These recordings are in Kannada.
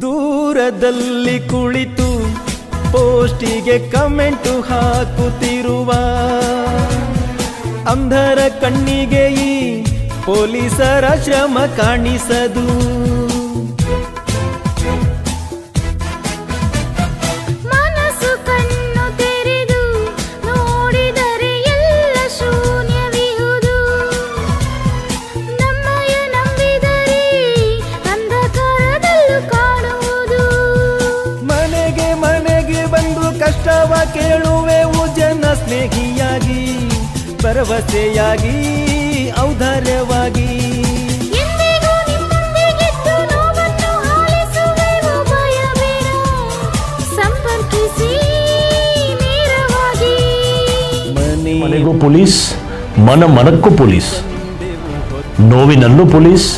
ದೂರದಲ್ಲಿ ಕುಳಿತು ಪೋಸ್ಟಿಗೆ ಕಮೆಂಟು ಹಾಕುತ್ತಿರುವ ಅಂಧರ ಕಣ್ಣಿಗೆ ಈ ಪೊಲೀಸರ ಶ್ರಮ ಕಾಣಿಸದು. ಮನಸ್ಸು ಕಣ್ಣು ತೆರೆದು ನೋಡಿದರೆ ಎಲ್ಲ ಶೂನ್ಯವಿಹುದು. ನಮ್ಮಯ ನಂಬಿದರೆ ಅಂಧಕಾರದಲ್ಲೂ ಕಾಣುವುದು. ಮನೆಗೆ ಮನೆಗೆ ಬಂದು ಕಷ್ಟವ ಕೇಳುವೆವು, ಜನ ಸ್ನೇಹಿಯಾಗಿ ಭರವಸೆಯಾಗಿ ಔದಾರ್ಯವಾಗಿ. ಎಂದಿಗೂ ನಿಮ್ಮೊಂದಿಗಿದ್ದು ನೋವನ್ನು ಆಲಿಸುವೆವು, ಭಯಬೇಡ ಸಂಪರ್ಕಿಸಿ ನೇರವಾಗಿ. ಮನೆಗೂ ಪೊಲೀಸ್, ಮನಕ್ಕೂ ಪೊಲೀಸ್, ನೋವಿನಲ್ಲೂ ಪೊಲೀಸ್,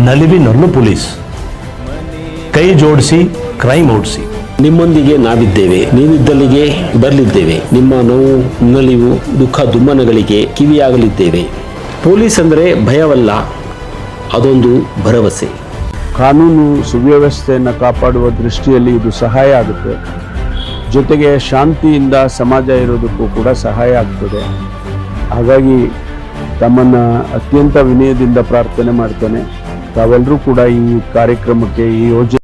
ನಲಿವಿನಲ್ಲೂ ಪೊಲೀಸ್. ಕೈ ಜೋಡಿಸಿ ಕ್ರೈಮ್ ಓಡಿಸಿ. ನಿಮ್ಮೊಂದಿಗೆ ನಾವಿದ್ದೇವೆ, ನೀವಿದ್ದಲ್ಲಿಗೆ ಬರಲಿದ್ದೇವೆ. ನಿಮ್ಮ ನೋವು, ನಲಿವು, ದುಃಖ ದುಮ್ಮನಗಳಿಗೆ ಕಿವಿಯಾಗಲಿದ್ದೇವೆ. ಪೊಲೀಸ್ ಅಂದರೆ ಭಯವಲ್ಲ, ಅದೊಂದು ಭರವಸೆ. ಕಾನೂನು ಸುವ್ಯವಸ್ಥೆಯನ್ನು ಕಾಪಾಡುವ ದೃಷ್ಟಿಯಲ್ಲಿ ಇದು ಸಹಾಯ ಆಗುತ್ತೆ. ಜೊತೆಗೆ ಶಾಂತಿಯಿಂದ ಸಮಾಜ ಇರೋದಕ್ಕೂ ಕೂಡ ಸಹಾಯ ಆಗ್ತದೆ. ಹಾಗಾಗಿ ತಮ್ಮನ್ನು ಅತ್ಯಂತ ವಿನಯದಿಂದ ಪ್ರಾರ್ಥನೆ ಮಾಡ್ತೇನೆ. ತಾವೆಲ್ಲರೂ ಕೂಡ ಈ ಕಾರ್ಯಕ್ರಮಕ್ಕೆ, ಈ ಯೋಜನೆ